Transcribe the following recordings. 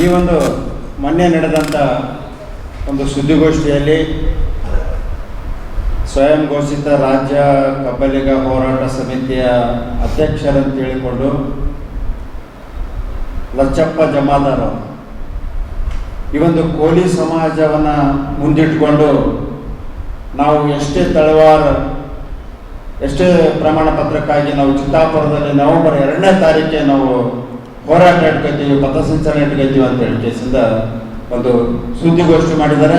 ಈ ಒಂದು ಮೊನ್ನೆ ನಡೆದಂಥ ಒಂದು ಸುದ್ದಿಗೋಷ್ಠಿಯಲ್ಲಿ ಸ್ವಯಂ ಘೋಷಿತ ರಾಜ್ಯ ಕಬ್ಬಲಿಗ ಹೋರಾಟ ಸಮಿತಿಯ ಅಧ್ಯಕ್ಷರಂತ ಹೇಳಿಕೊಂಡು ಲಚ್ಚಪ್ಪ ಜಮಾದಾರ್ ಈ ಒಂದು ಕೋಲಿ ಸಮಾಜವನ್ನು ಮುಂದಿಟ್ಟುಕೊಂಡು ನಾವು ಎಷ್ಟೇ ತಳವಾರ ಎಷ್ಟೇ ಪ್ರಮಾಣ ಪತ್ರಕ್ಕಾಗಿ ನಾವು ಚಿತ್ತಾಪುರದಲ್ಲಿ ನವೆಂಬರ್ 2ನೇ ತಾರೀಕಿಗೆ ನಾವು ಹೋರಾಟ ಇಟ್ಕೊತೀವಿ, ಪಥಸಂಚಲನ ಇಟ್ಕೊತೀವಿ ಅಂತ ಹೇಳಿ ಕೇಸಿಂದ ಒಂದು ಸುದ್ದಿಗೋಷ್ಠಿ ಮಾಡಿದ್ದಾರೆ.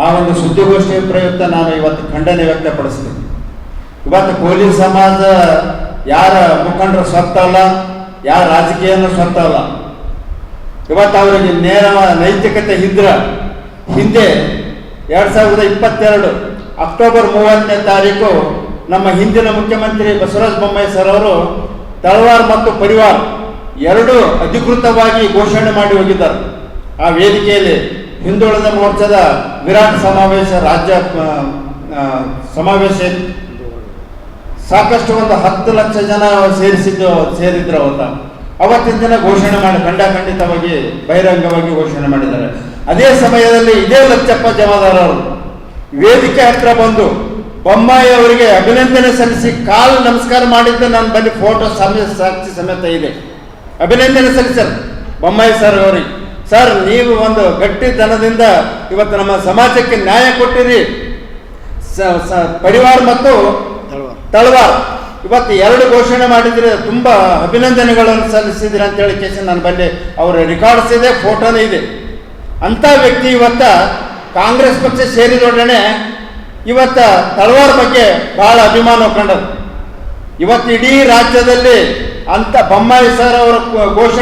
ಆ ಒಂದು ಸುದ್ದಿಗೋಷ್ಠಿಯ ಪ್ರಯುಕ್ತ ನಾನು ಇವತ್ತು ಖಂಡನೆ ವ್ಯಕ್ತಪಡಿಸ್ತೀನಿ. ಇವತ್ತು ಕೋಲಿ ಸಮಾಜ ಯಾರ ಮುಖಂಡರು ಸ್ವತ್ತ ಅಲ್ಲ, ಯಾರ ರಾಜಕೀಯನೂ ಸ್ವತ್ತ ಅಲ್ಲ. ಇವತ್ತು ಅವರಿಗೆ ನೇರ ನೈತಿಕತೆ ಹಿಂದೆ 2022 ಅಕ್ಟೋಬರ್ 30ನೇ ತಾರೀಕು ನಮ್ಮ ಹಿಂದಿನ ಮುಖ್ಯಮಂತ್ರಿ ಬಸವರಾಜ ಬೊಮ್ಮಾಯಿ ಸರ್ ಅವರು ತಳವಾರ್ ಮತ್ತು ಪರಿವಾರ್ ಎರಡೂ ಅಧಿಕೃತವಾಗಿ ಘೋಷಣೆ ಮಾಡಿ ಹೋಗಿದ್ದಾರೆ. ಆ ವೇದಿಕೆಯಲ್ಲಿ ಹಿಂದುಳಿದ ಮೋರ್ಚಾದ ವಿರಾಟ್ ಸಮಾವೇಶ, ರಾಜ್ಯ ಸಮಾವೇಶ ಸಾಕಷ್ಟು ಒಂದು 10 ಲಕ್ಷ ಜನ ಸೇರಿದ್ರು. ಅವತ್ತಿನ ದಿನ ಘೋಷಣೆ ಮಾಡಿ ಖಂಡಿತವಾಗಿ ಬಹಿರಂಗವಾಗಿ ಘೋಷಣೆ ಮಾಡಿದ್ದಾರೆ. ಅದೇ ಸಮಯದಲ್ಲಿ ಇದೇ ಲಚ್ಚಪ್ಪ ಜಮಾದಾರ್ ಅವರು ವೇದಿಕೆ ಹತ್ರ ಬಂದು ಬೊಮ್ಮಾಯಿ ಅವರಿಗೆ ಅಭಿನಂದನೆ ಸಲ್ಲಿಸಿ ಕಾಲು ನಮಸ್ಕಾರ ಮಾಡಿದ್ದು ನನ್ನ ಬಳಿ ಫೋಟೋ ಸಾಕ್ಷಿ ಸಮೇತ ಇದೆ. ಅಭಿನಂದನೆ ಸಲ್ಲಿಸರು ಬೊಮ್ಮಾಯಿ ಸರ್ ಅವರಿಗೆ. ಸರ್, ನೀವು ಒಂದು ಗಟ್ಟಿತನದಿಂದ ಇವತ್ತು ನಮ್ಮ ಸಮಾಜಕ್ಕೆ ನ್ಯಾಯ ಕೊಟ್ಟಿರಿ. ಪರಿವಾರ ಮತ್ತು ತಳವಾರ್ ಇವತ್ತು ಎರಡು ಘೋಷಣೆ ಮಾಡಿದ್ರೆ ತುಂಬಾ ಅಭಿನಂದನೆಗಳನ್ನು ಸಲ್ಲಿಸಿದ್ರಿ ಅಂತ ಹೇಳಿ ಕೇಸಿ ನನ್ನ ಬಳಿ ಅವರ ರೆಕಾರ್ಡ್ಸ್ ಇದೆ, ಫೋಟೋನೇ ಇದೆ. ಅಂತ ವ್ಯಕ್ತಿ ಇವತ್ತ ಕಾಂಗ್ರೆಸ್ ಪಕ್ಷ ಸೇರಿದೊಡನೆ ಇವತ್ತ ತಳವಾರ್ ಬಗ್ಗೆ ಬಹಳ ಅಭಿಮಾನ ಕಂಡರು. ಇವತ್ತು ಇಡೀ ರಾಜ್ಯದಲ್ಲಿ ಅಂತ ಬೊಮ್ಮಾಯಿ ಸರ್ ಅವರ ಘೋಷಣೆ